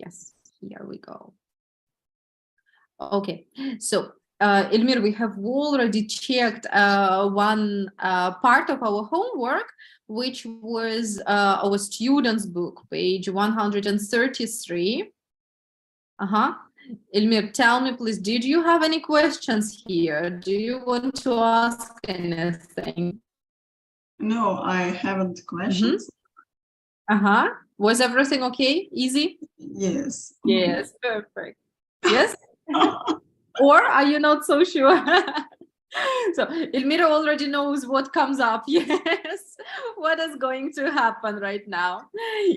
Yes, here we go. Okay, so Elmir, we have already checked one part of our homework, which was our students' book, page 133. Elmir, tell me, please, did you have any questions here? Do you want to ask anything? No, I haven't questions. Was everything okay? Easy? Yes. Yes, perfect. Yes? Or are you not so sure? So Elmira already knows what comes up. Yes, what is going to happen right now?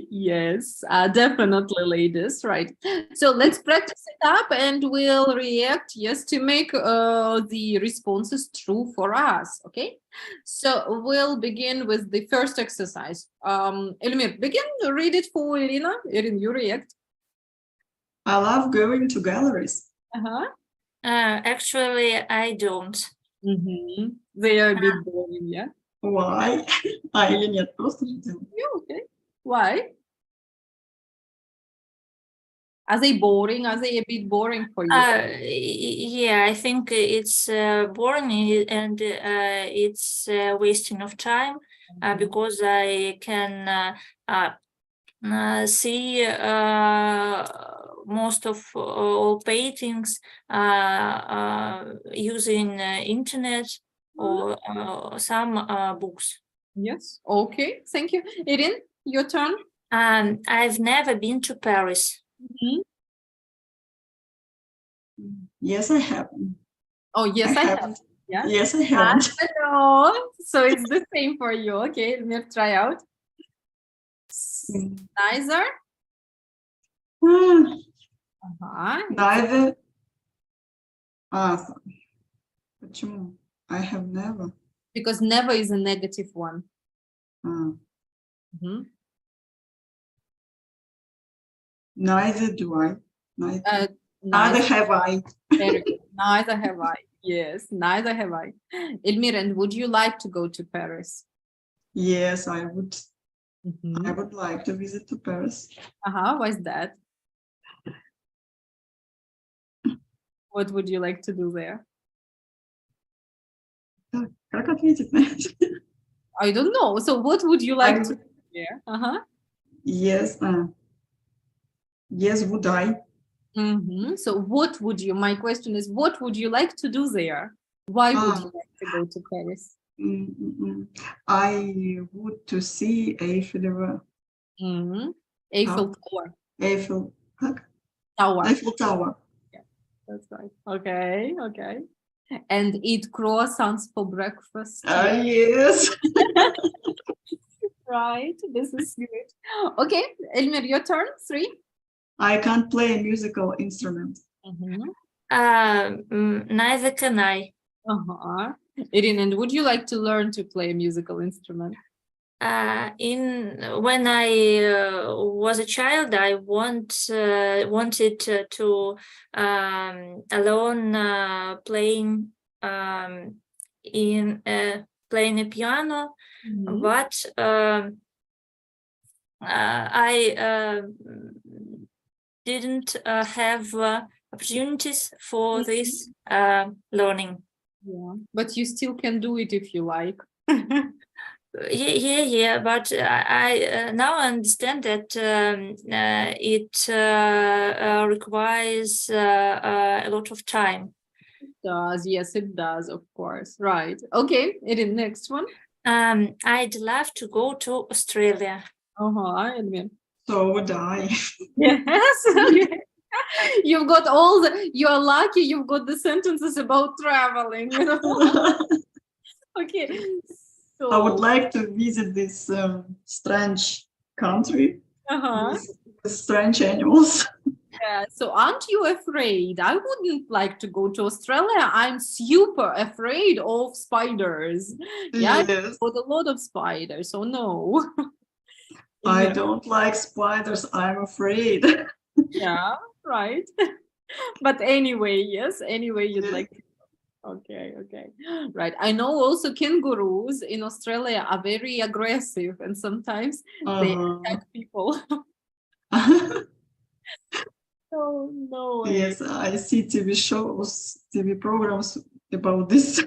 Yes, definitely, ladies. Right. So let's practice it up, and we'll react. Yes, to make the responses true for us. Okay. So we'll begin with the first exercise. Elmir, begin. Read it for Irina. Irina, you react. I love going to galleries. Actually, I don't. They are a bit boring, yeah? Why? Или нет, просто не делаю. Okay. Why? Are they boring? Are they a bit boring for you? Yeah, I think it's boring and it's wasting of time because I can see most of all paintings using internet or some books. Yes. Okay. Thank you. Irin, your turn. I've never been to Paris. Yes, I have. Oh, yes, I have. haven't. Yeah. Yes, I haven't. Hello. So it's the same for you. Okay, let me try out. Neither. Neither. Почему? I have never. Because never is a negative one. Neither do I. Neither Neither have I. Very good. Neither have I. Yes, neither have I. Elmira, and would you like to go to Paris? Yes, I would. I would like to visit to Paris. Why is that? What would you like to do there? Как ответить на это? I don't know. So what would you like to do there? Yes. Yes, would I? So what would you, my question is, what would you like to do there? Why would you like to go to Paris? I would to see Eiffel Tower. Eiffel Tower. Eiffel Tower. Yeah, that's right. Okay, okay. And eat croissants for breakfast. Yes. Right, this is good. Okay, Elmir, your turn. 3. I can't play a musical instrument. Neither can I. Irin, and would you like to learn to play a musical instrument? When I was a child, I wanted to alone playing playing a piano, but I didn't have opportunities for this learning. Yeah, but you still can do it if you like. Yeah, but I now understand that it requires a lot of time. It does, yes, it does, of course. Right. Okay, Irin, next one. I'd love to go to Australia. Elmir. So would I. Yes. Okay. You've got you're lucky you've got the sentences about traveling. Okay. So I would like to visit this strange country with strange animals. Yeah, so aren't you afraid? I wouldn't like to go to Australia. I'm super afraid of spiders. Yeah, Yes. got a lot of spiders, so no. I don't like spiders. I'm afraid. Yeah, right. But anyway, yes, anyway, you'd like to. Okay, okay. Right. I know also kangaroos in Australia are very aggressive and sometimes they attack people. Oh, no way. Yes, I see TV shows, TV programs about this.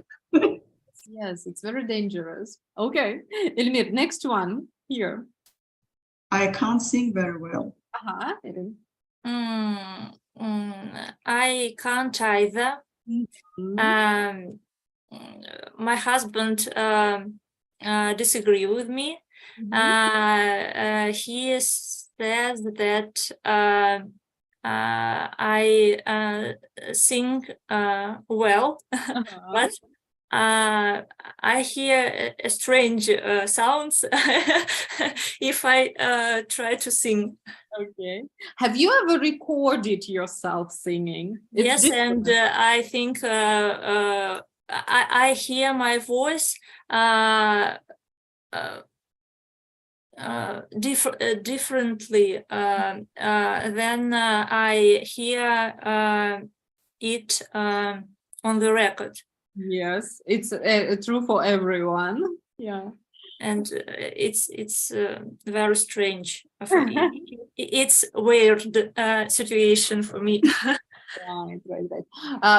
Yes, it's very dangerous. Okay. Elmir, next one here. I can't sing very well. Erin. I can't either. Mhm. My husband disagree with me. Mhm. He says that I sing well, Uh-huh. but I hear strange sounds if I try to sing. Okay. Have you ever recorded yourself singing? It's Yes, and different. I think I hear my voice differently than I hear it on the record. Yes, it's true for everyone. Yeah. And it's very strange. It's weird situation for me. Right.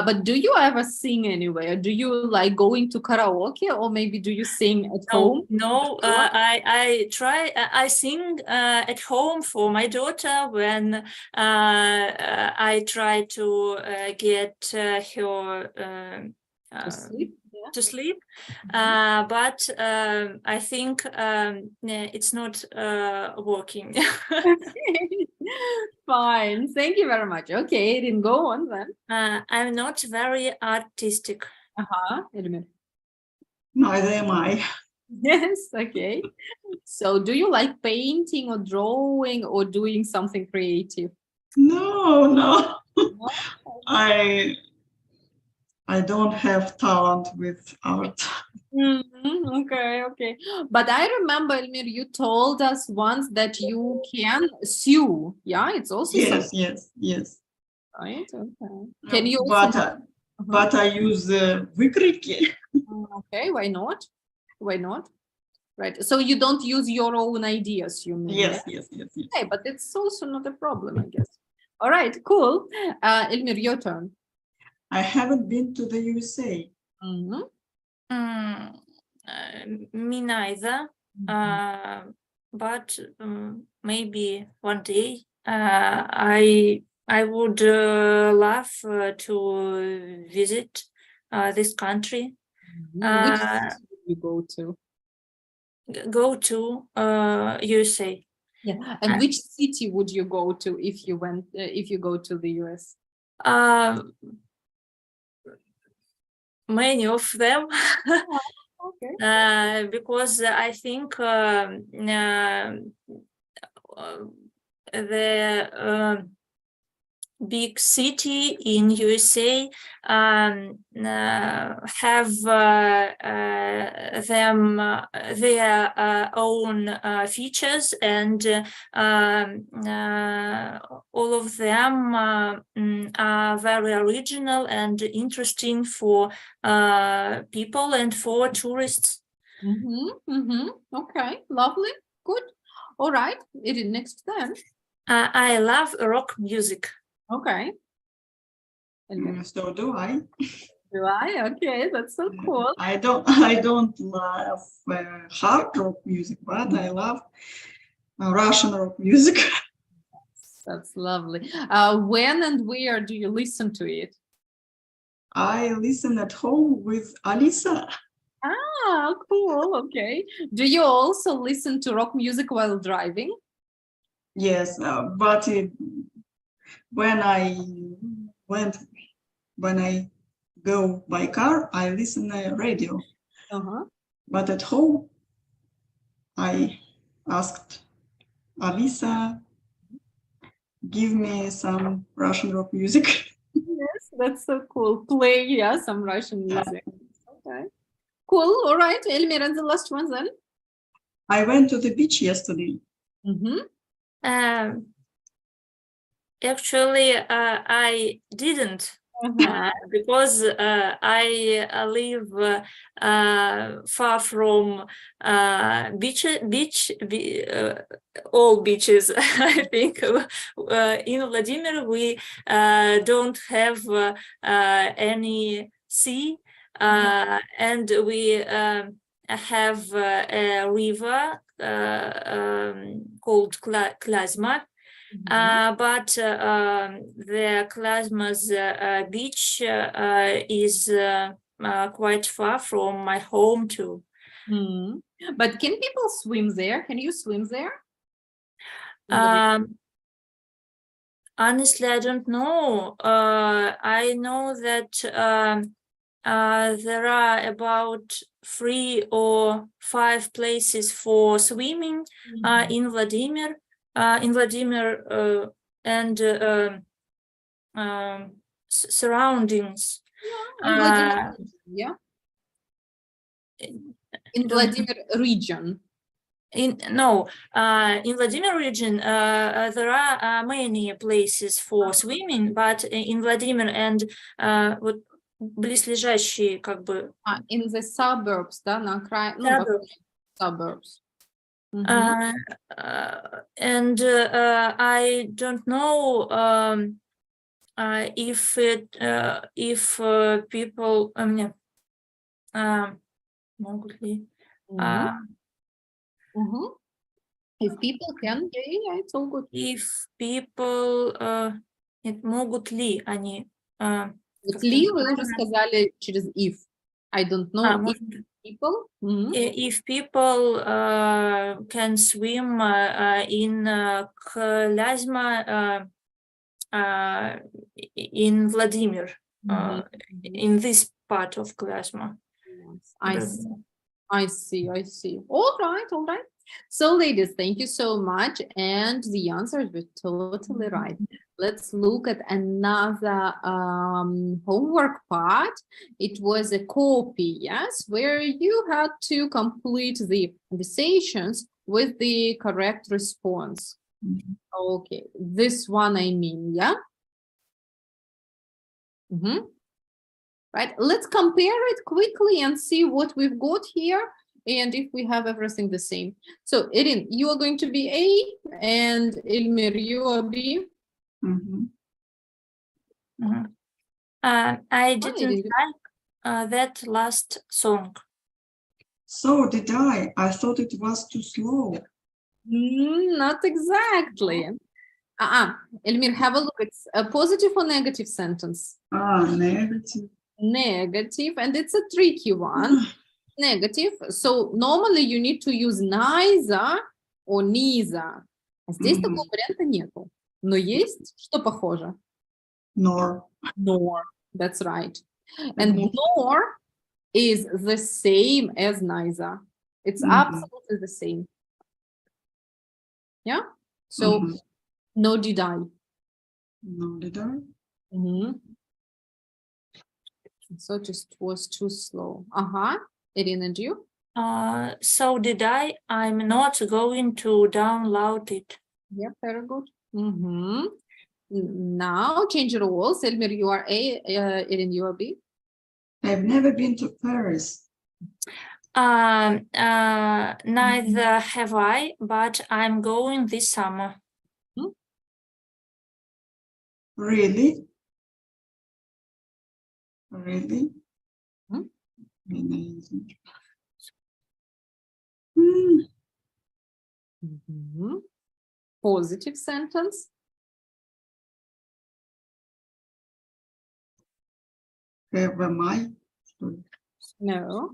But do you ever sing anywhere? Do you like going to karaoke, or maybe do you sing at home? No, I sing at home for my daughter when I try to get her To sleep? Yeah. to sleep. But I think it's not working. Fine. Thank you very much. Okay, then go on then. I'm not very artistic. Elmir. Neither am I. Yes, okay. So do you like painting or drawing or doing something creative? No. No? I don't have talent with art. Okay. But I remember, Elmir, you told us once that you can sew. Yeah, it's also something, Yes. right? Okay. Can you also? But I use Wikiriki. Okay, why not? Why not? Right. So you don't use your own ideas, you mean? Yes. Okay, but it's also not a problem, I guess. All right, cool. Elmir, your turn. I haven't been to the USA. Me neither. But maybe one day I would love to visit this country. Which city would you go to? Go to USA. Yeah, and which city would you go to if you went if you go to the US? Many of them. Okay. Because I think the big city in USA have their own features, and all of them are very original and interesting for people and for tourists. Okay, lovely, good. All right, it is next then. I love rock music. Okay. So do I. Do I? Okay, that's so cool. I don't love hard rock music, but I love Russian rock music. That's lovely. When and where do you listen to it? I listen at home with Alisa. Cool. Okay. Do you also listen to rock music while driving? Yes, but when I go by car, I listen to radio. But at home, I asked Alisa, give me some Russian rock music. Yes, that's so cool. Play, some Russian music. Okay. Cool. All right. Elmir, and the last one then. I went to the beach yesterday. Actually, I didn't. Because I live far from all beaches. I think in Vladimir we don't have any sea, and we have a river called Klazma. But the Klazma's beach is quite far from my home too. But can people swim there? Can you swim there? Honestly, I don't know. I know that there are about 3 or 5 places for swimming in Vladimir. And surroundings. Yeah. In Vladimir region. In Vladimir region, there are many places for swimming, but in Vladimir and вот близлежащие как бы. In the suburbs, да, на окраине, suburbs. And I don't know if people могут ли if people can, yeah, it's all good. If people могут ли они Ли вы уже сказали через if. I don't know if people. If people can swim in Klazma in Vladimir, in this part of Klazma. Yes, I see. All right. So ladies, thank you so much. And the answers were totally right. Let's look at another homework part. It was a copy, yes, where you had to complete the conversations with the correct response. Okay, this one I mean, yeah? Right, let's compare it quickly and see what we've got here and if we have everything the same. So, Erin, you are going to be A, and Ilmir, you are B. I didn't like that last song. So did I. I thought it was too slow. Not exactly. Elmir, have a look. It's a positive or negative sentence? Negative. Negative, and it's a tricky one. Negative. So normally you need to use neither or neither. Здесь такого варианта нету. Но есть что похоже? Nor. Nor. That's right. And nor is the same as neither. It's absolutely the same. Yeah? So, no did I. No did I. So just was too slow. Irina, and you? So did I. I'm not going to download it. Yeah, very good. Now change roles. Elmir, you are A, Irina, you are B. I've never been to Paris. Neither have I, but I'm going this summer. Really? Really? Positive sentence. Have I? No.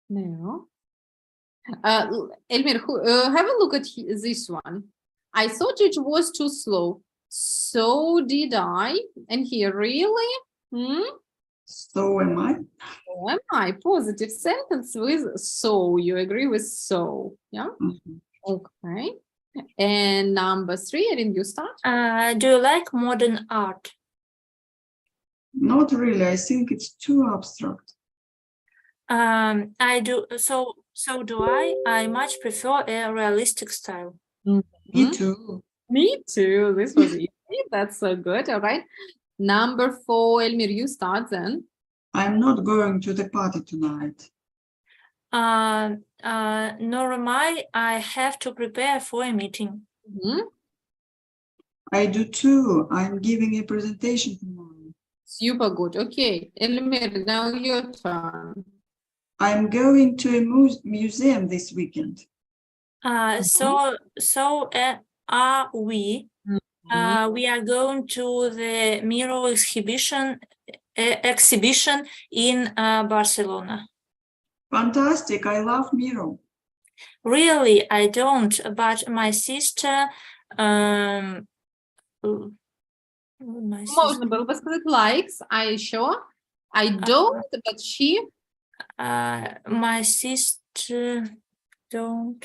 No. Elmir, have a look at this one. I thought it was too slow. So did I. And here, really? So am I. So am I. Positive sentence with so. You agree with so. Yeah? Okay. And number 3, Erin, you start. Do you like modern art? Not really. I think it's too abstract. I do. So do I. I much prefer a realistic style. Me too. Me too. This was easy. That's so good. All right. Number 4, Elmir, you start then. I'm not going to the party tonight. Nor am I. I have to prepare for a meeting. Mhm. I do too. I'm giving a presentation tomorrow. Super good. Okay. Elmir, now your turn. I'm going to a museum this weekend. So are we. Mhm. We are going to the Miro exhibition in Barcelona. Fantastic. I love Miro. Really, I don't, but my sister, my Можно sister, было бы сказать likes, а еще I don't, but she. my sister don't.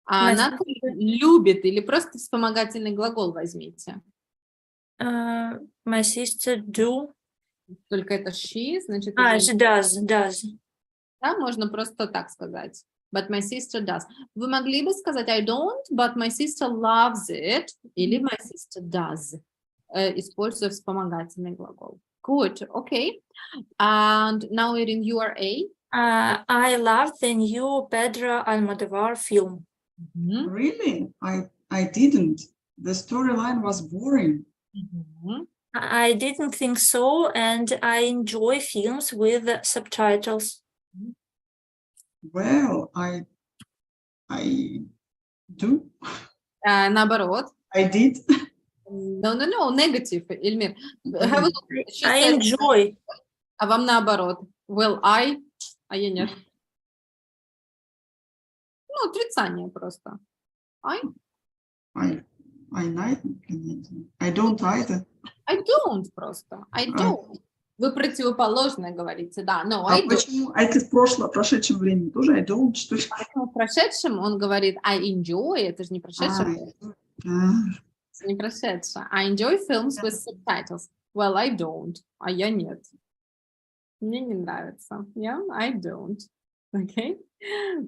А My она любит или просто вспомогательный глагол возьмите. My sister do. Только это she, значит, She does. да, можно просто так сказать. But my sister does. Вы могли бы сказать I don't, but my sister loves it. Или my sister does. Используя вспомогательный глагол. Good, okay. And now Erin, you are A. I love the new Pedro Almodovar film. Mhm. Really? I didn't. The storyline was boring. Mhm. I didn't think so, and I enjoy films with subtitles. Well, I do. Наоборот. I did. No, negative, Эльмир. Have a look. She I said, enjoy. а вам наоборот. Well, а я нет. Ну, отрицание просто. I don't either. I don't просто. I don't. Вы противоположное говорите, да. No, I don't. Почему? А это в прошедшем времени тоже I don't, что ли? В прошедшем он говорит I enjoy, это же не прошедшее. Это не прошедшее. I enjoy films with subtitles. Well, I don't. А я нет. Мне не нравится. Yeah, I don't. Okay,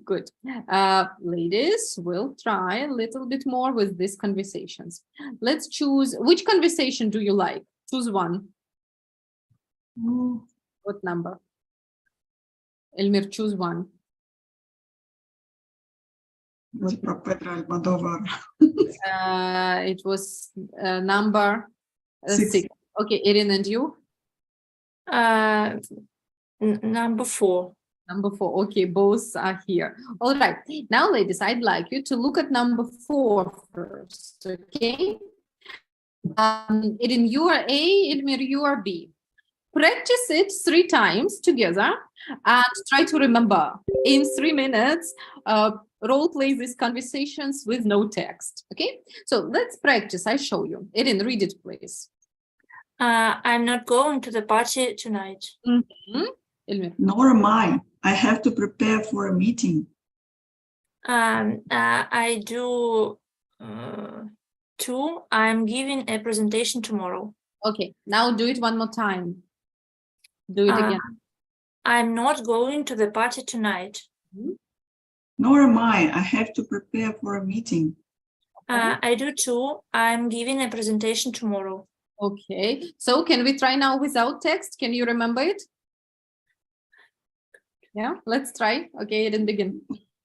good. Ladies, we'll try a little bit more with these conversations. Let's choose, which conversation do you like? Choose one. What number? Elmir, choose one. Про Педро Альмодовар. It was number 6. Okay, Erin, and you? Number 4. Number 4. Okay, both are here. All right. Now, ladies, I'd like you to look at number 4 first. Okay. Erin, you are A. Elmir, you are B. Practice it 3 times together and try to remember in 3 minutes. Role play these conversations with no text. Okay. So let's practice. I show you. Erin, read it, please. I'm not going to the party tonight. Elmir. Nor am I. I have to prepare for a meeting. I do too. I'm giving a presentation tomorrow. Okay, now do it one more time. Do it again. I'm not going to the party tonight. Nor am I. I have to prepare for a meeting. I do too. I'm giving a presentation tomorrow. Okay, so can we try now without text? Can you remember it? Yeah, let's try. Okay, then begin.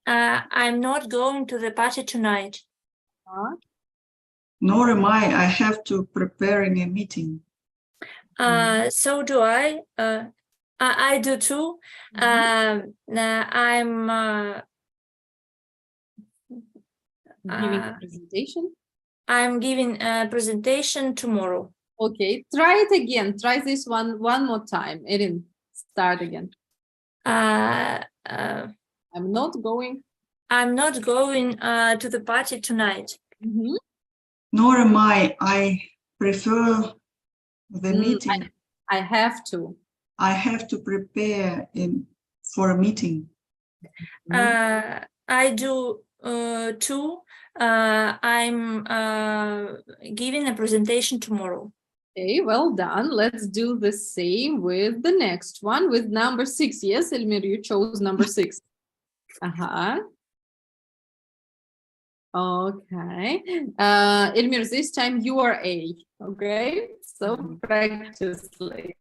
I'm not going to the party tonight. Nor am I. I have to prepare in a meeting. So do I. I do too. I'm Giving a presentation. I'm giving a presentation tomorrow. Okay, try it again. Try this one more time. Erin, start again. I'm not going. I'm not going to the party tonight. Nor am I. I prefer the meeting. I have to. I have to prepare for a meeting. I do too. I'm giving a presentation tomorrow. Okay, well done. Let's do the same with the next one, with number 6. Yes, Elmir, you chose number 6. Okay. Elmir, this time you are A. Okay. So practice later.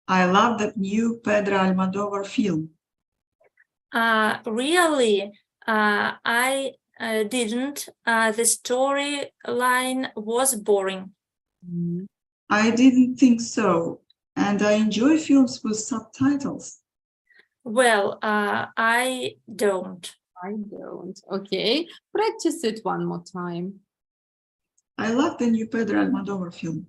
I love that new Pedro Almodovar film. Really, I didn't. The storyline was boring. I didn't think so, and I enjoy films with subtitles. Well, I don't. I don't. Okay. Practice it one more time. I love the new Pedro Almodovar film.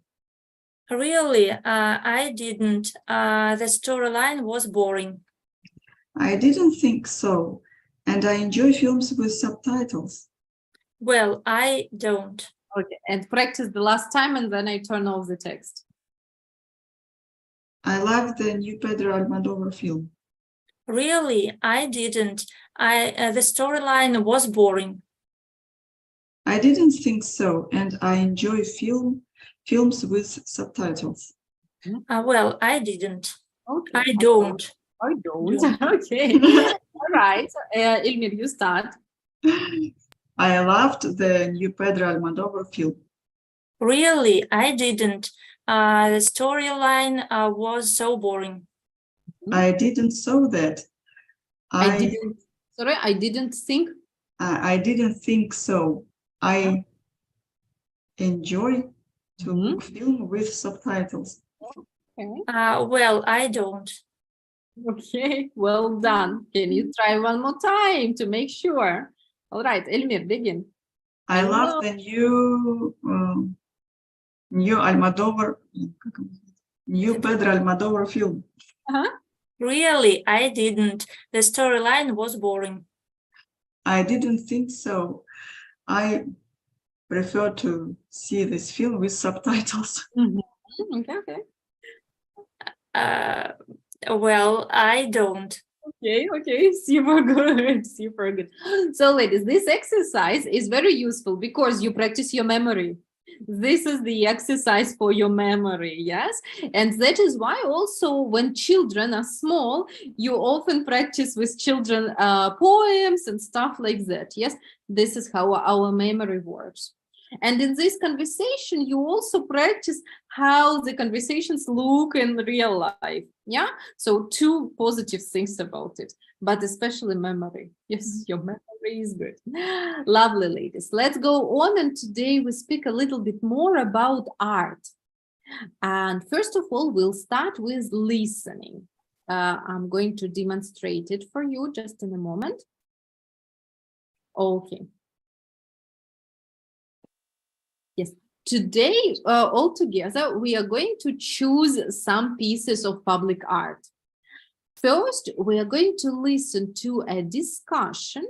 Really, I didn't. The storyline was boring. I didn't think so, and I enjoy films with subtitles. Well, I don't. Okay. And practice the last time, and then I turn off the text. I love the new Pedro Almodovar film. Really, I didn't. The storyline was boring. I didn't think so, and I enjoy films with subtitles. Well, I didn't. Okay. I don't. I don't. Okay. All right. Elmir, you start. I loved the new Pedro Almodovar film. Really, I didn't. The storyline was so boring. I didn't saw that. I didn't think. I didn't think so. I enjoy to look film with subtitles. Okay. Well, I don't. Okay. Well done. Can you try one more time to make sure? All right, Elmir, begin. I love the new Almodovar, new Pedro Almodovar film. Really, I didn't. The storyline was boring. I didn't think so. I prefer to see this film with subtitles. Okay. Well, I don't. Okay, super good, super good. So ladies, this exercise is very useful because you practice your memory. This is the exercise for your memory, yes? And that is why also when children are small, you often practice with children poems and stuff like that, yes? This is how our memory works. And in this conversation, you also practice how the conversations look in real life. Yeah. So two positive things about it, but especially memory. Yes, your memory is good. Lovely, ladies. Let's go on. And today we speak a little bit more about art. And first of all, we'll start with listening. I'm going to demonstrate it for you just in a moment. Okay. Yes, today all together we are going to choose some pieces of public art. First, we are going to listen to a discussion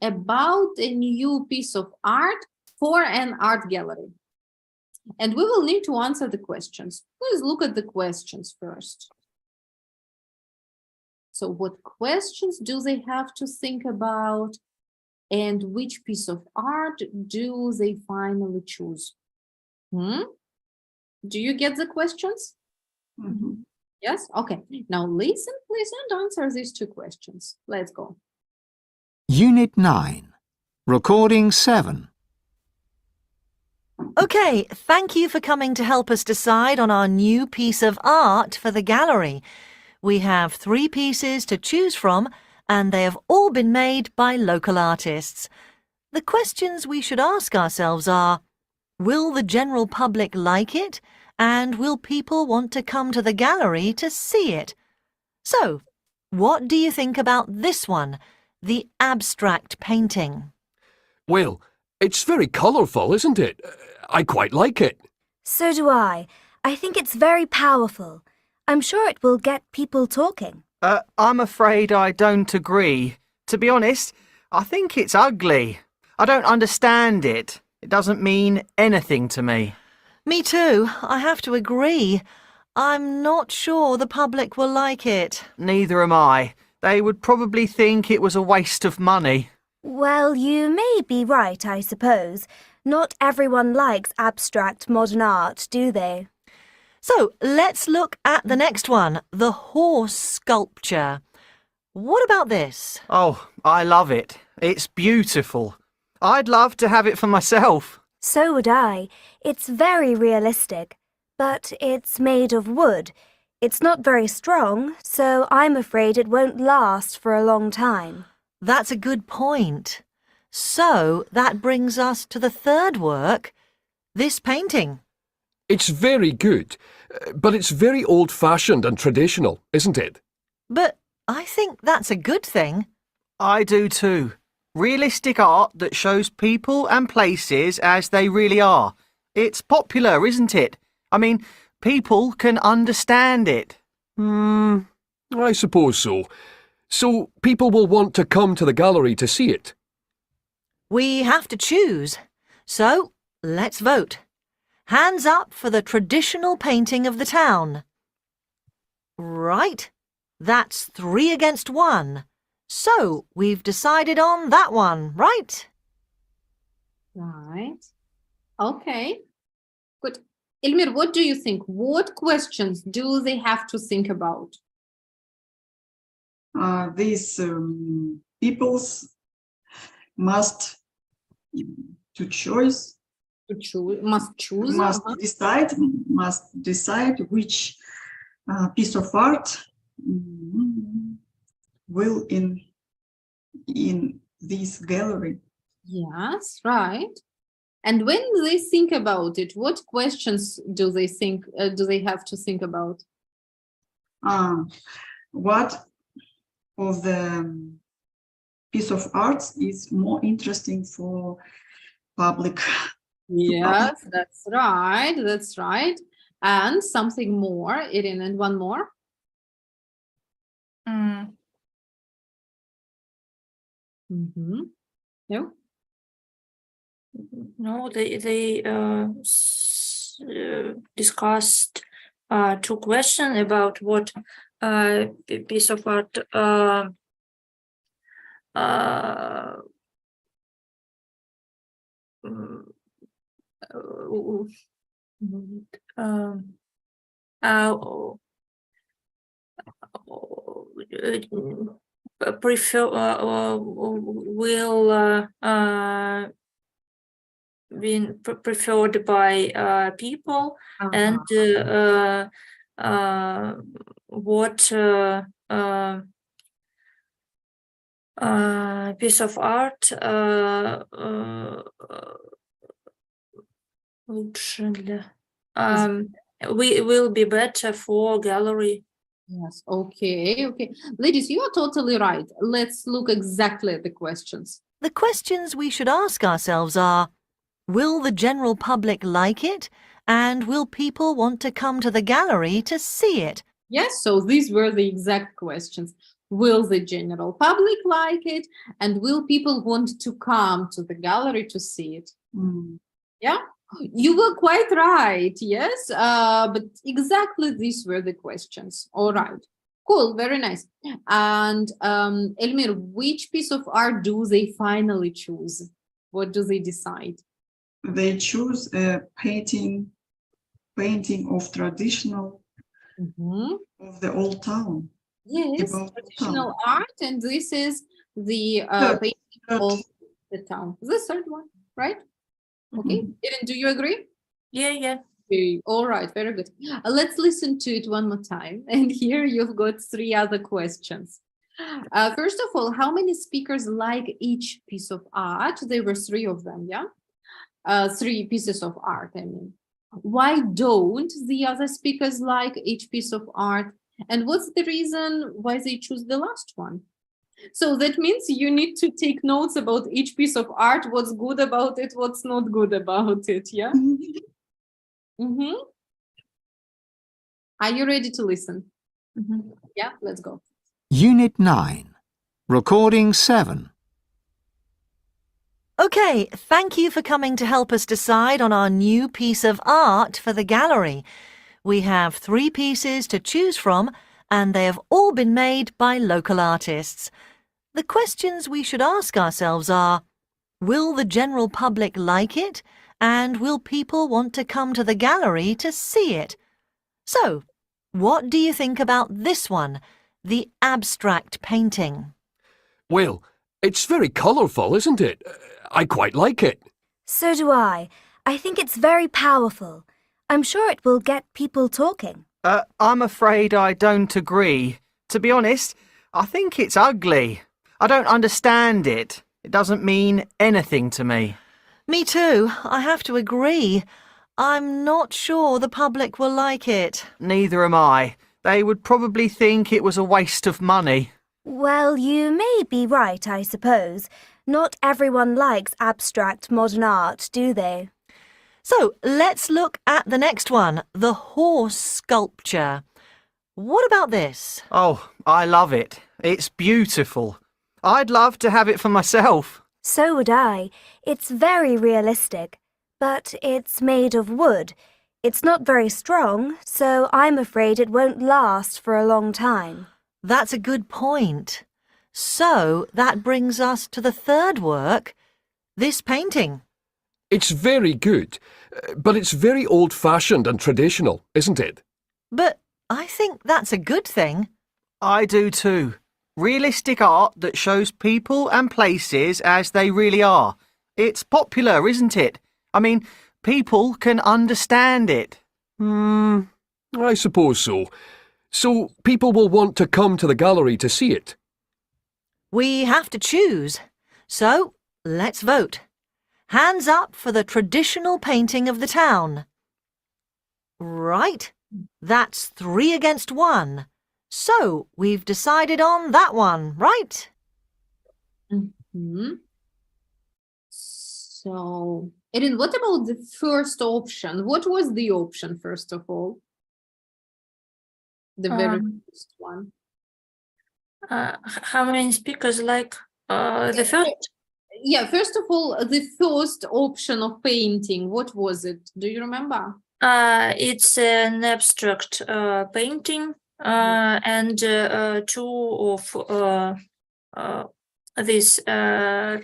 about a new piece of art for an art gallery. And we will need to answer the questions. Please look at the questions first. So what questions do they have to think about? And which piece of art do they finally choose? Do you get the questions? Yes? Okay. Now listen, please, and answer these two questions. Let's go. Unit 9. Recording 7. Okay, thank you for coming to help us decide on our new piece of art for the gallery. We have 3 pieces to choose from, and they have all been made by local artists. The questions we should ask ourselves are, will the general public like it? And will people want to come to the gallery to see it? So, what do you think about this one, the abstract painting? Well, it's very colourful, isn't it? I quite like it. So do I. I think it's very powerful. I'm sure it will get people talking. I'm afraid I don't agree. To be honest, I think it's ugly. I don't understand it. It doesn't mean anything to me. Me too. I have to agree. I'm not sure the public will like it. Neither am I. They would probably think it was a waste of money. Well, you may be right, I suppose. Not everyone likes abstract modern art, do they? So, let's look at the next one, the horse sculpture. What about this? Oh, I love it. It's beautiful. I'd love to have it for myself. So would I. It's very realistic. But it's made of wood. It's not very strong, so I'm afraid it won't last for a long time. That's a good point. So that brings us to the third work, this painting. It's very good, but it's very old-fashioned and traditional, isn't it? But I think that's a good thing. I do too. Realistic art that shows people and places as they really are. It's popular, isn't it? I mean, people can understand it. I suppose so. So people will want to come to the gallery to see it. We have to choose. So let's vote. Hands up for the traditional painting of the town. Right. That's 3 against 1. So we've decided on that one, right? Right. Okay. Good. Ilmir, what do you think? What questions do they have to think about? These peoples must to choose, Must choose. must decide which piece of art will in this gallery. Yes, right. And when they think about it, what questions do they think? Do they have to think about? What of the piece of art is more interesting for public? Yes, that's right. That's right. And something more, Irene, and one more. No. No, they discussed 2 questions about what piece of art been preferred by people, and what piece of art will be better for gallery. Yes. Okay. Okay. Ladies, you are totally right. Let's look exactly at the questions. The questions we should ask ourselves are, will the general public like it? And will people want to come to the gallery to see it? Yes. So these were the exact questions. Will the general public like it? And will people want to come to the gallery to see it? Yeah. You were quite right, yes, but exactly these were the questions. All right, cool, very nice. And Elmir, which piece of art do they finally choose? What do they decide? They choose a painting of traditional of the old town. Yes, About traditional art, and this is the painting of the town. The third one, right? Okay, Irene, do you agree? Yeah. Okay. All right, very good. Let's listen to it one more time. And here you've got 3 other questions. First of all, how many speakers like each piece of art? There were 3 of them, yeah? 3 pieces of art, I mean. Why don't the other speakers like each piece of art? And what's the reason why they choose the last one? So that means you need to take notes about each piece of art, what's good about it, what's not good about it, yeah? Are you ready to listen? Yeah, let's go. Unit 9. Recording 7. OK, thank you for coming to help us decide on our new piece of art for the gallery. We have 3 pieces to choose from, and they have all been made by local artists. The questions we should ask ourselves are, will the general public like it? And will people want to come to the gallery to see it? So, what do you think about this one, the abstract painting? Well, it's very colourful, isn't it? I quite like it. So do I. I think it's very powerful. I'm sure it will get people talking. I'm afraid I don't agree. To be honest, I think it's ugly. I don't understand it. It doesn't mean anything to me. Me too. I have to agree. I'm not sure the public will like it. Neither am I. They would probably think it was a waste of money. Well, you may be right, I suppose. Not everyone likes abstract modern art, do they? So let's look at the next one, the horse sculpture. What about this? Oh, I love it. It's beautiful. I'd love to have it for myself. So would I. It's very realistic. But it's made of wood. It's not very strong, so I'm afraid it won't last for a long time. That's a good point. So that brings us to the third work, this painting. It's very good, but it's very old-fashioned and traditional, isn't it? But I think that's a good thing. I do too. Realistic art that shows people and places as they really are. It's popular, isn't it? I mean, people can understand it. I suppose so. So people will want to come to the gallery to see it. We have to choose. So let's vote. Hands up for the traditional painting of the town. Right. That's 3 against 1. So we've decided on that one, right? So, Erin, what about the first option? What was the option, first of all? The very first one. How many speakers like the first? Yeah, first of all, the first option of painting, what was it? Do you remember? It's an abstract painting, and two of these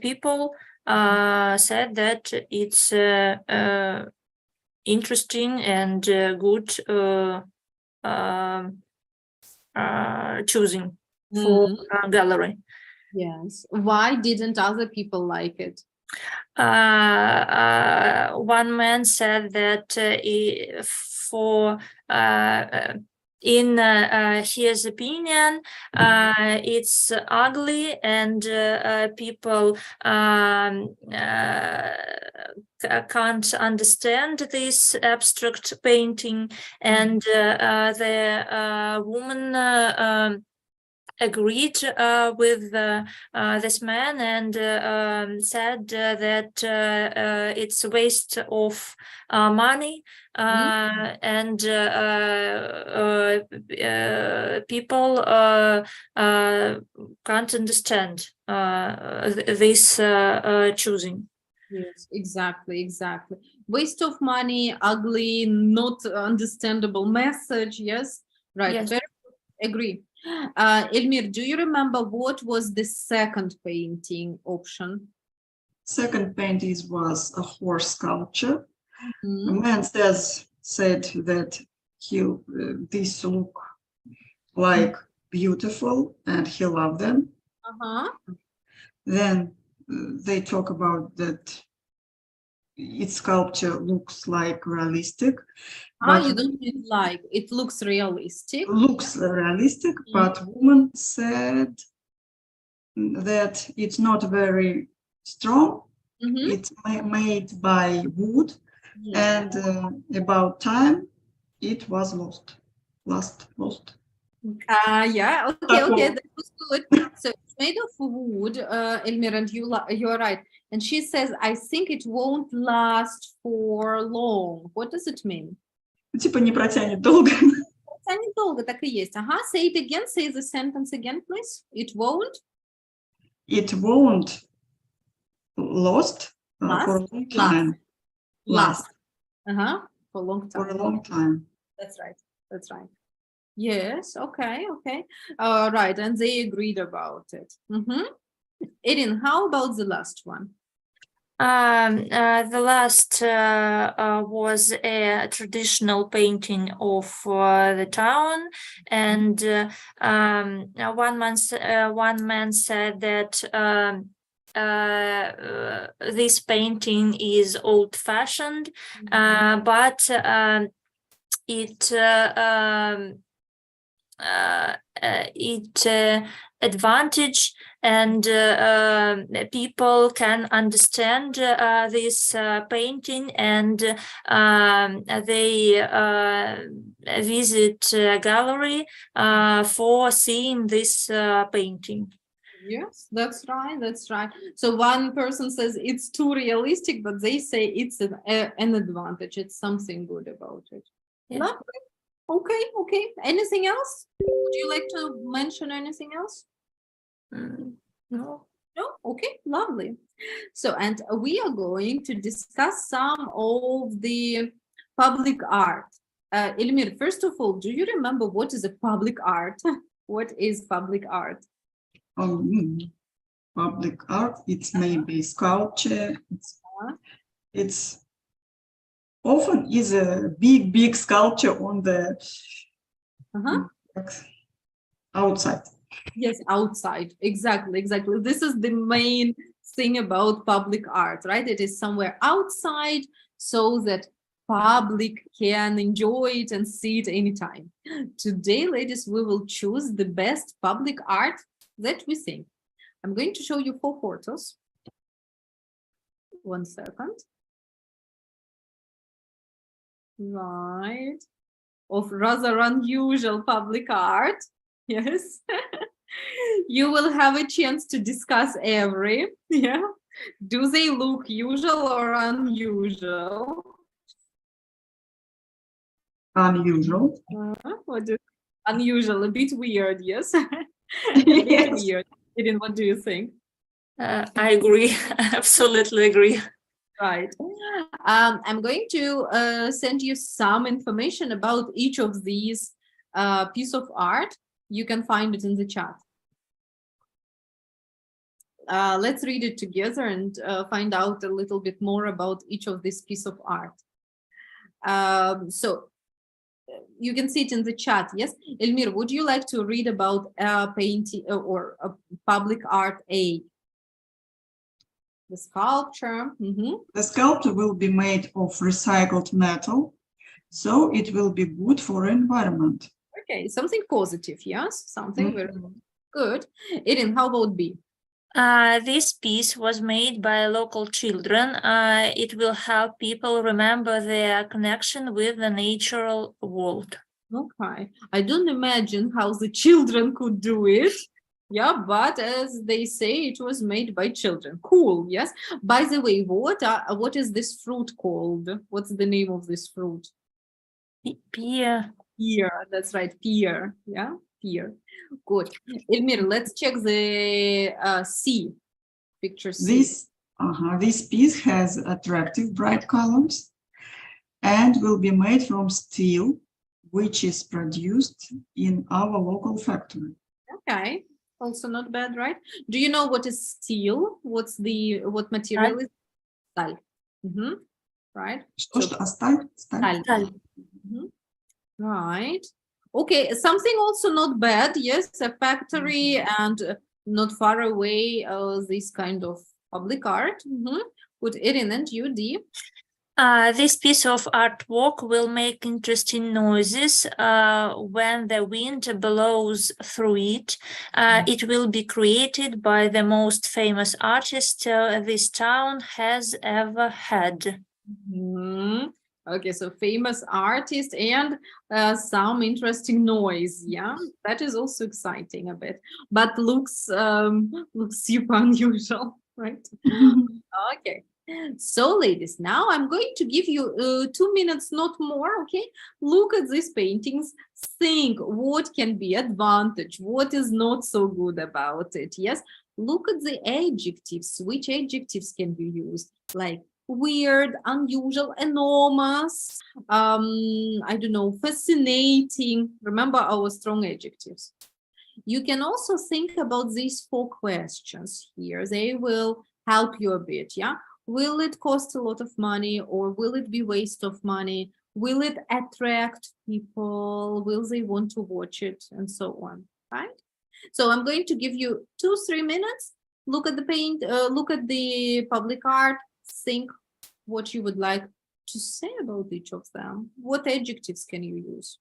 people said that it's interesting and good choosing for a gallery. Yes. Why didn't other people like it? One man said that in his opinion, it's ugly and people can't understand this abstract painting, and the woman agreed with this man and said that it's a waste of money, and people can't understand this choosing. Yes, exactly. Waste of money, ugly, not understandable message. Yes, right. Yes. Very agree. Elmir, do you remember what was the second painting option? Second painting was a horse sculpture. Mhm. The man said that these look like beautiful and he loved them. Then they talk about that its sculpture looks like realistic. You don't mean like, it looks realistic. Looks realistic, but woman said that it's not very strong. It's made by wood, and about time it was lost. Yeah, okay, that was good. So it's made of wood, Elmir, and you're right. And she says, I think it won't last for long. What does it mean? Типа не протянет долго. Протянет долго, так и есть. Say it again, say the sentence again, please. It won't? It won't last for a long time. Last. For a long time. For a long time. That's right. Yes, okay. Right, and they agreed about it. Erin, how about the last one? The last was a traditional painting of the town, and one man said that this painting is old-fashioned, but it advantage and people can understand this painting, and they visit a gallery for seeing this painting. Yes, that's right. That's right. So one person says it's too realistic, but they say it's an advantage. It's something good about it. Yeah. Lovely. Okay, okay. Anything else? Would you like to mention anything else? No. No? Okay, lovely. So, and we are going to discuss some of the public art. Elmir, first of all, do you remember what is a public art? What is public art? Public art, it's maybe sculpture. It's often is a big sculpture on the outside. Yes, outside. Exactly, exactly. This is the main thing about public art, right? It is somewhere outside so that public can enjoy it and see it anytime. Today, ladies, we will choose the best public art that we think. I'm going to show you 4 photos. 1 second. Right. Of rather unusual public art. Yes. You will have a chance to discuss every. Yeah. Do they look usual or unusual? Unusual. What do unusual? A bit weird, yes. A bit Yes. weird. Irin, what do you think? I agree. Absolutely agree. Right. I'm going to send you some information about each of these piece of art. You can find it in the chat. Let's read it together and find out a little bit more about each of this piece of art. So you can see it in the chat. Yes, Elmir, would you like to read about painting or public art A? The sculpture. The sculpture will be made of recycled metal, so it will be good for environment. Okay, something positive, yes, something very good. Irin, how about B? This piece was made by local children. It will help people remember their connection with the natural world. Okay, I don't imagine how the children could do it. Yeah, but as they say, it was made by children. Cool, yes. By the way, what is this fruit called? What's the name of this fruit? Pear. Pear, that's right, pear. Yeah, pear. Good. Elmir, let's check the C. Picture C. This piece has attractive bright colors and will be made from steel, which is produced in our local factory. Okay, also not bad, right? Do you know what is steel? What material is steel? Right. Что? Сталь? Steel. Right. Okay, something also not bad. Yes, a factory and not far away. This kind of public art. Good, Irin, and you, Dee? This piece of artwork will make interesting noises when the wind blows through it. It will be created by the most famous artist this town has ever had. Okay, so famous artist and some interesting noise. Yeah, that is also exciting a bit, but looks super unusual, right? Okay. So, ladies, now I'm going to give you 2 minutes, not more, okay? Look at these paintings, think what can be advantage, what is not so good about it, yes? Look at the adjectives, which adjectives can be used, like weird, unusual, enormous, I don't know, fascinating. Remember our strong adjectives. You can also think about these 4 questions here. They will help you a bit, yeah? Will it cost a lot of money, or will it be waste of money? Will it attract people? Will they want to watch it? And so on, right? So I'm going to give you 2-3 minutes. look at the paint, look at the public art, think what you would like to say about each of them. What adjectives can you use?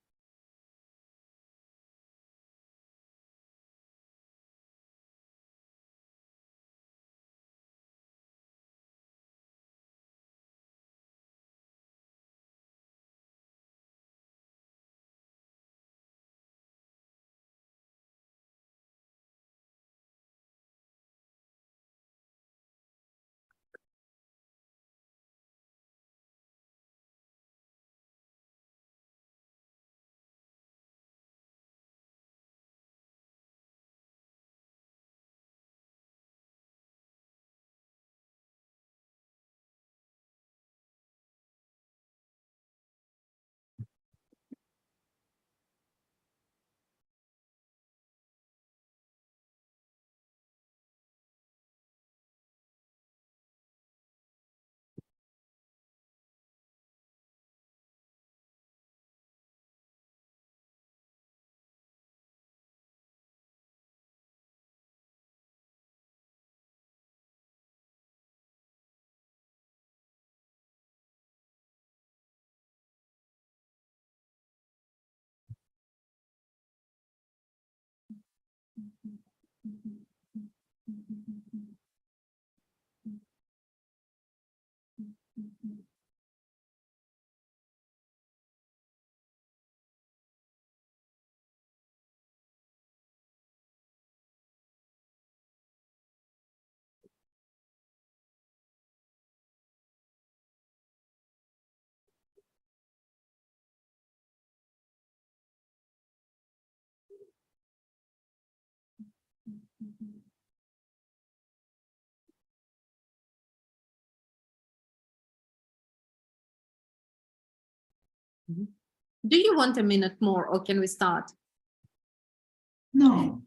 Do you want a minute more, or can we start? No.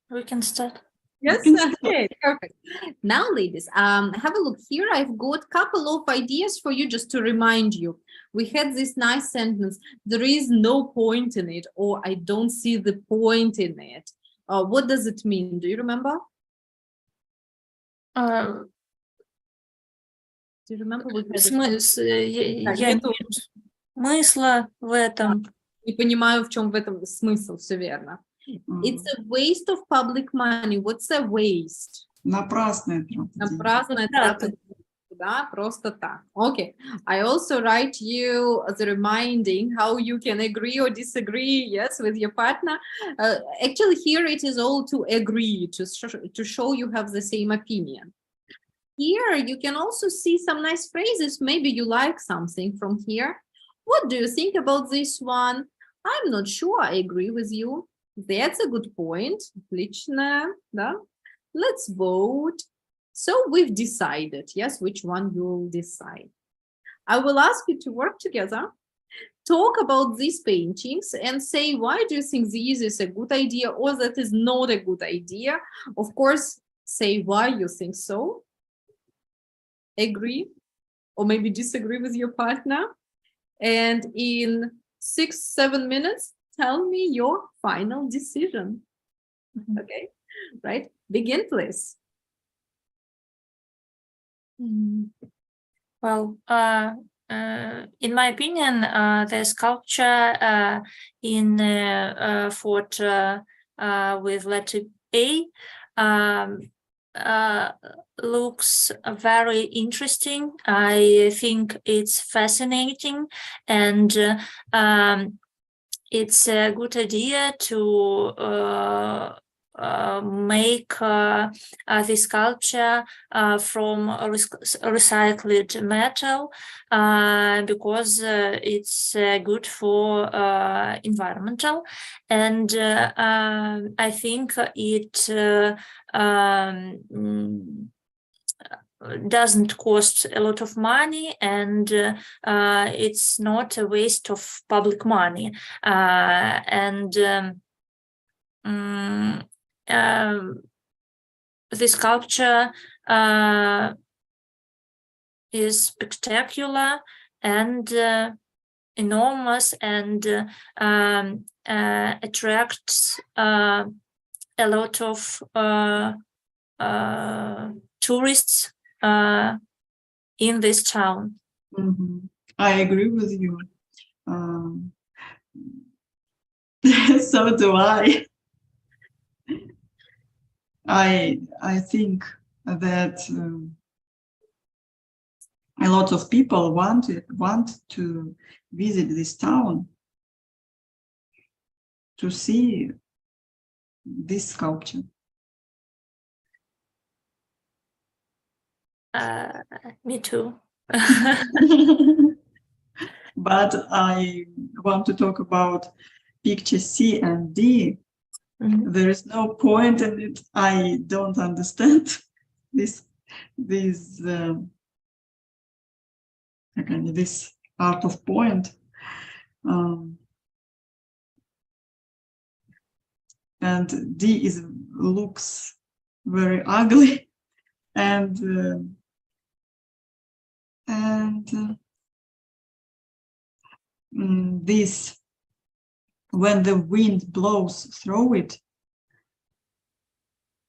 We can start. Yes, can start. okay, perfect. Now, ladies, have a look here. I've got a couple of ideas for you just to remind you. We had this nice sentence, there is no point in it, or I don't see the point in it. What does it mean? Do you remember? Uh, Do you remember? We had смысл, я Так, нету. не вижу смысла в этом. Не понимаю, в чем в этом смысл, все верно. It's a waste of public money. What's a waste? Напрасная трата денег. Напрасная трата, да, просто так. Okay. I also write you as a reminding how you can agree or disagree, yes, with your partner. Actually, here it is all to agree, to show you have the same opinion. Here you can also see some nice phrases. Maybe you like something from here. What do you think about this one? I'm not sure I agree with you. That's a good point. Отлично, да? Let's vote. So we've decided, yes, which one you'll decide. I will ask you to work together, talk about these paintings and say, why do you think this is a good idea or that is not a good idea? Of course, say why you think so. Agree or maybe disagree with your partner. And in 6-7 minutes, tell me your final decision. Okay, right? Begin, please. Well, in my opinion, the sculpture in fort with letter A looks very interesting. I think it's fascinating, and it's a good idea to make the sculpture from recycled metal because it's good for environmental, and I think it doesn't cost a lot of money, and it's not a waste of public money, and the sculpture is spectacular and enormous, and attracts a lot of tourists in this town. Mhm. I agree with you. So do I. I think that a lot of people want to visit this town to see this sculpture. Me too. But I want to talk about picture C and D. Mhm. There is no point in it. I don't understand this art of point. And D looks very ugly, and this, when the wind blows through it,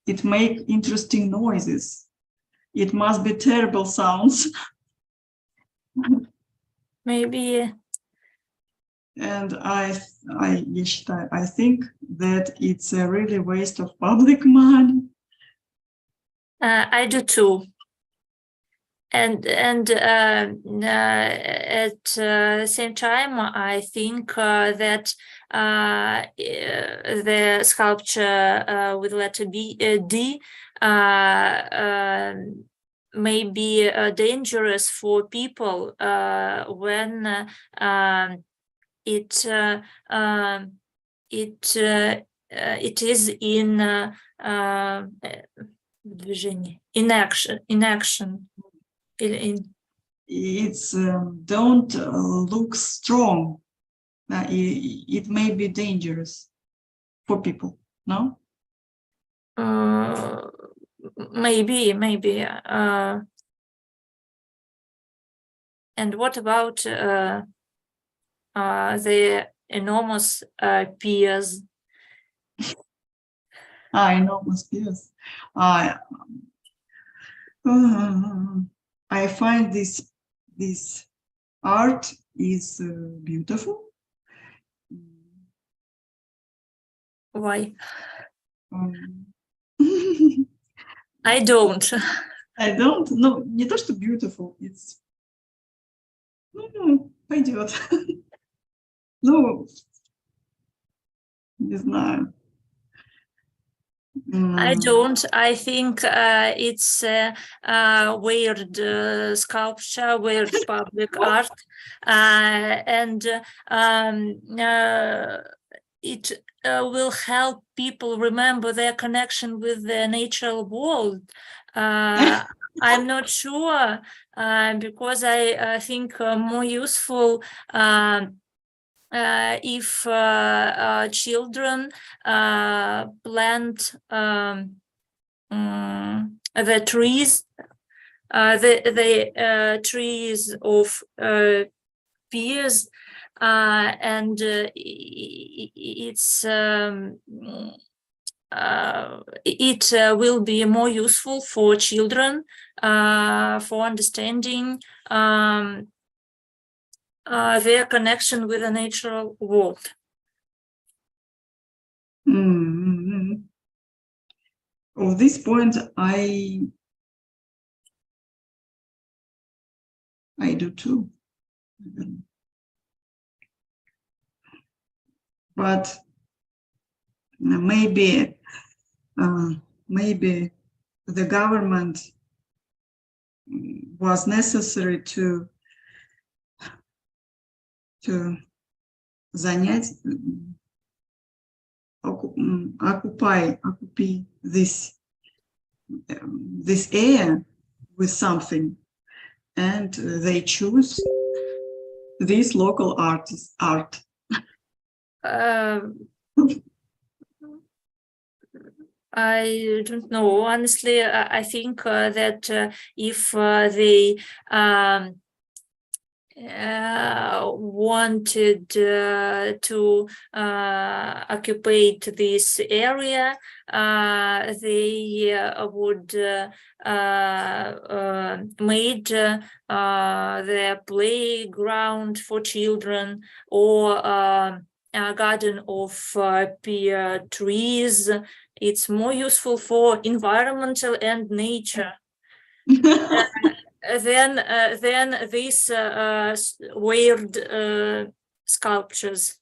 it makes interesting noises. It must be terrible sounds. Maybe. And I think that it's a really waste of public money. I do too. And at the same time, I think that the sculpture with letter D may be dangerous for people when it is in action. It's don't look strong. It may be dangerous for people. No. Maybe. And what about the enormous piers? Enormous piers. I find this art is beautiful. Why? I don't. I don't. No, не то что beautiful. It's пойдет. Ну, не знаю. I don't. I think it's weird sculpture, weird public art, and it will help people remember their connection with the natural world. I'm not sure because I think more useful if children plant the trees, the trees of pears, and it will be more useful for children for understanding their connection with the natural world. Of this point, I do too. But maybe the government was necessary to occupy this area with something, and they choose this local art. I don't know. Honestly, I think that if they wanted to occupy this area, they would made their playground for children, or a garden of pear trees. It's more useful for environmental and nature than these weird sculptures.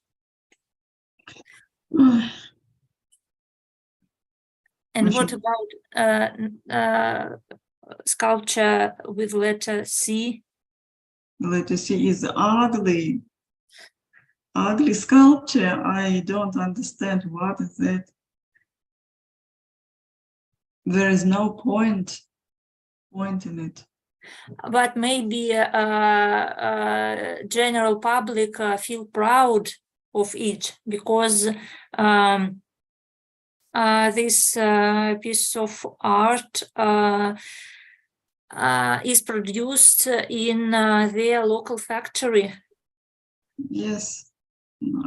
And what about sculpture with letter C? Letter C is ugly. Ugly sculpture. I don't understand what is that. There is no point in it. But maybe general public feel proud of it, because this piece of art is produced in their local factory. Yes,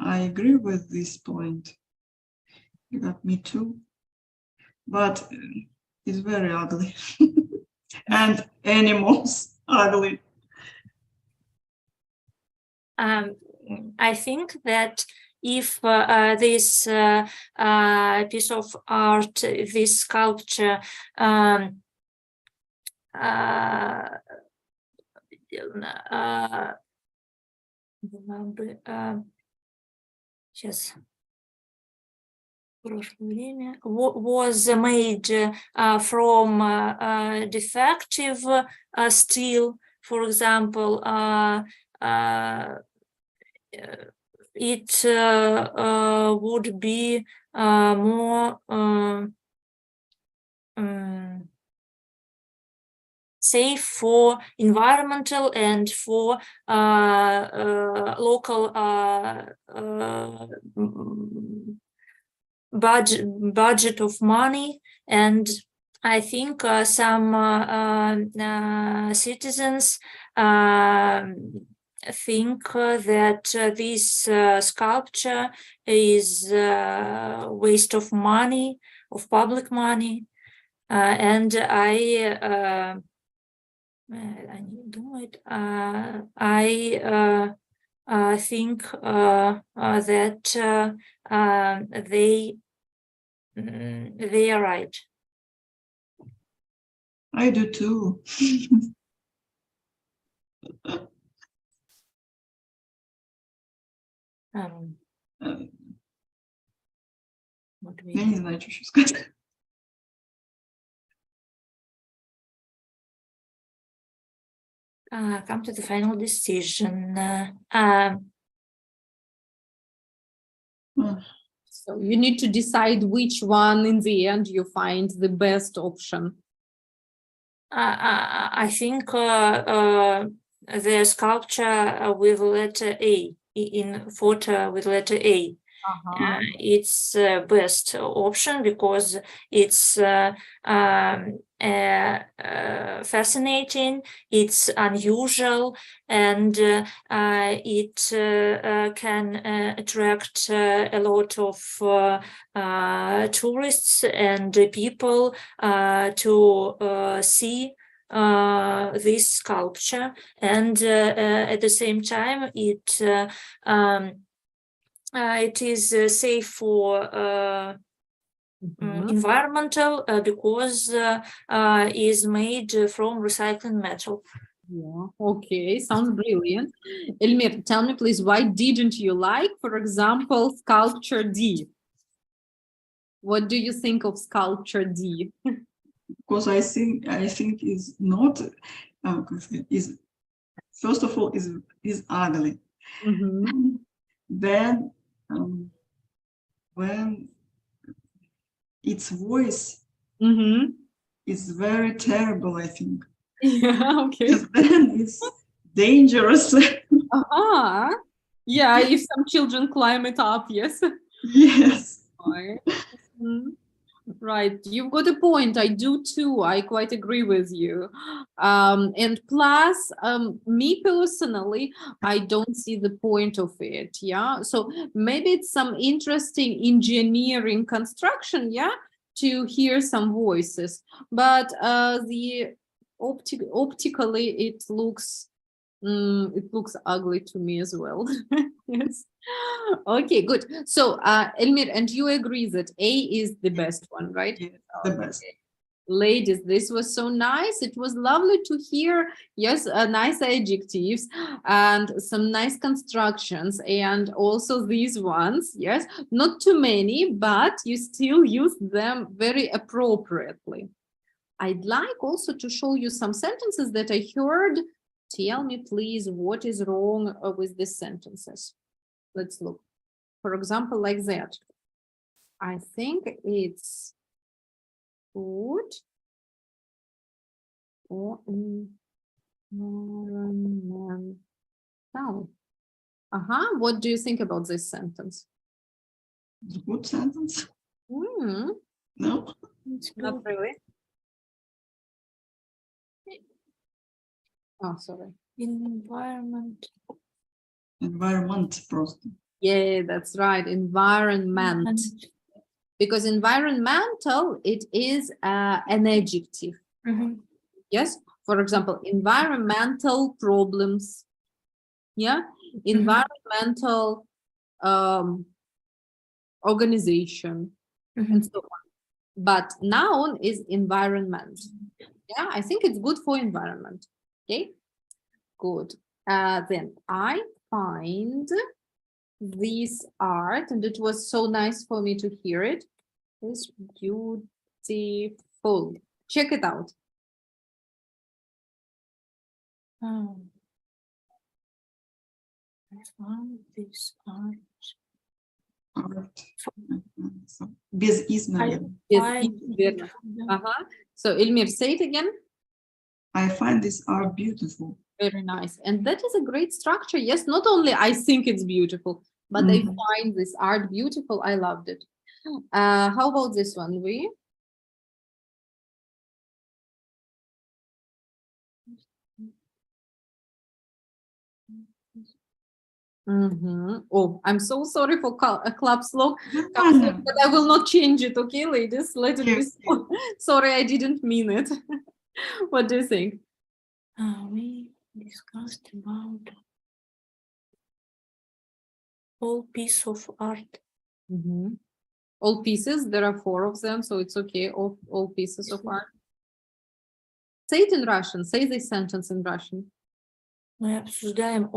I agree with this point. You got me too. But it's very ugly. And animals ugly. I think that if this piece of art, this sculpture, was made from defective steel, for example, it would be more safe for environmental and for local budget of money. And I think some citizens think that this sculpture is waste of money, of public money, and I do it. I think that they are right. I do too. What do we Я не знаю, что еще сказать. come to the final decision. So you need to decide which one in the end you find the best option. I think the sculpture with letter A, in photo with letter A. It's best option because it's fascinating, it's unusual, and it can attract a lot of tourists and people to see this sculpture, and at the same time it is safe for environmental because is made from recycled metal. Yeah, okay, sounds brilliant. Elmir, tell me please, why didn't you like, for example, sculpture D? What do you think of sculpture D? Because I think is not is first of all is ugly. Then when its voice is very terrible, I think. Yeah, okay. Because then it's dangerous. Yeah, if some children climb it up, yes. Yes. Right, you've got a point. I do too. I quite agree with you. And plus, me personally, I don't see the point of it. Yeah, so maybe it's some interesting engineering construction. Yeah, to hear some voices, but the optically it looks ugly to me as well. Yes. Okay, good. So, Elmir, and you agree that A is the best one, right? Yeah, the best. Ladies, this was so nice. It was lovely to hear, yes, nice adjectives and some nice constructions, and also these ones, yes, not too many, but you still use them very appropriately. I'd like also to show you some sentences that I heard. Tell me, please, what is wrong with these sentences? Let's look. For example, like that. I think it's good or environmental. What do you think about this sentence? Good sentence? Hmm. No? Not really. Oh, sorry. Environment. Environment просто. Yeah, that's right. Environment. Because environmental, it is an adjective. Mhm. Yes. For example, environmental problems. Yeah. Environmental organization and so on. But noun is environment. Yeah, I think it's good for environment. Okay, good. Then I find this art, and it was so nice for me to hear it. It's beautiful. Check it out. Oh. I found this art. Art. Без из, наверное. Yes, Find верно. So, Elmir, say it again. I find this art beautiful. Very nice. And that is a great structure. Yes, not only I think it's beautiful, but I find this art beautiful. I loved it. How about this one, we? Oh, I'm so sorry for Club's look, Нормально. but I will not change it, okay, ladies? Let it be Yes, so. Sorry, I didn't mean it. What do you think? We discussed about all piece of art. All pieces, there are 4 of them, so it's okay, all pieces of art. Say it in Russian, say this sentence in Russian. Мы обсуждаем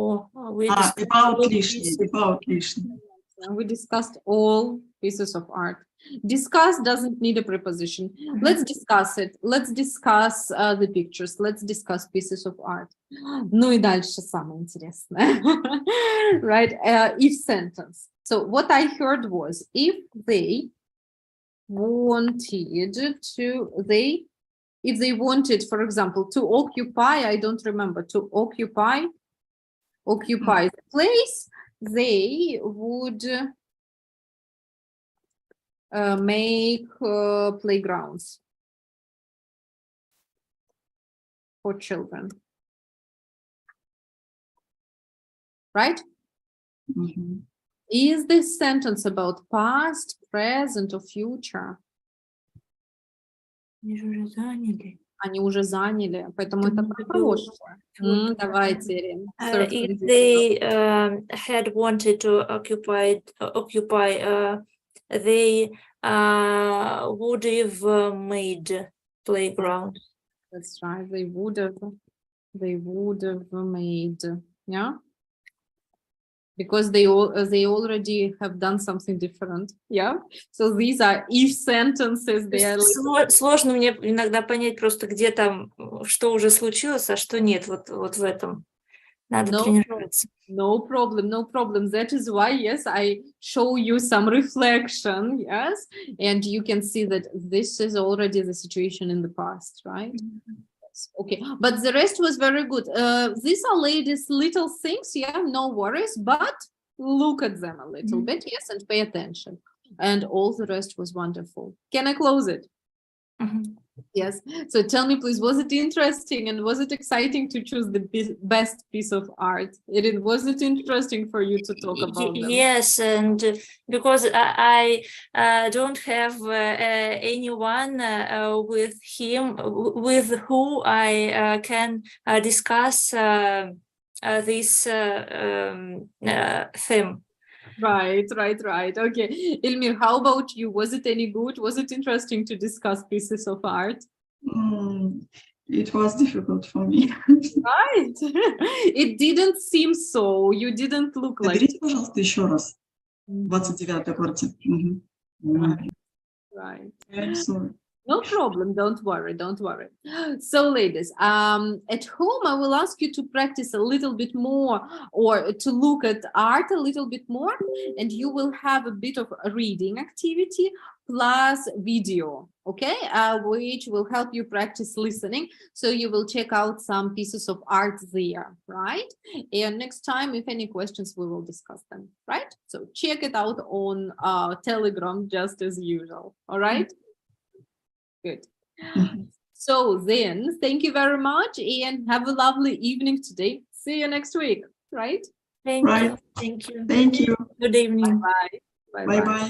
we About discussed all лишний, pieces. about лишний. We discussed all pieces of art. Discuss doesn't need a preposition. Let's discuss it. Let's discuss the pictures. Let's discuss pieces of art. Ну и дальше самое интересное. Right? If sentence. So what I heard was, if they wanted to, if they wanted, for example, to occupy, I don't remember, to occupy the place, they would make playgrounds for children. Right? Мгм. Is this sentence about past, present, or future? Они же уже заняли. Они уже заняли, поэтому это Поэтому это прошлое. Вот. Давайте, Ирина. If they had wanted to occupy, they would have made playground. That's right. They would have made, yeah, because they already have done something different, yeah. So these are if sentences. They are Сложно мне иногда понять просто, где там, что уже случилось, а что нет. Вот в этом надо тренироваться. No problem, no problem. That is why, yes, I show you some reflection, yes, and you can see that this is already the situation in the past, right? Yes. Okay, but the rest was very good. These are ladies' little things, yeah, no worries, but look at them a little bit, yes, and pay attention. and all the rest was wonderful. Can I close it? Mhm. Yes. So tell me, please, was it interesting and was it exciting to choose the best piece of art? Was it interesting for you to talk about them? Yes, and because I don't have anyone with him with who I can discuss this theme. Right. Okay. Ilmir, how about you? Was it any good? Was it interesting to discuss pieces of art? It was difficult for me. Right. It didn't seem so. You didn't look like. Наберите, пожалуйста, еще раз. 29-й аккорде. Right. I'm sorry. No problem. Don't worry. So, ladies, at home, I will ask you to practice a little bit more or to look at art a little bit more, and you will have a bit of a reading activity plus video, okay, which will help you practice listening. So you will check out some pieces of art there, right? And next time, if any questions, we will discuss them, right? So check it out on Telegram just as usual, all right? Good. So then, thank you very much and have a lovely evening today. See you next week, right? Thank Right. you. Thank you. Thank you. Good evening. Bye. Bye-bye.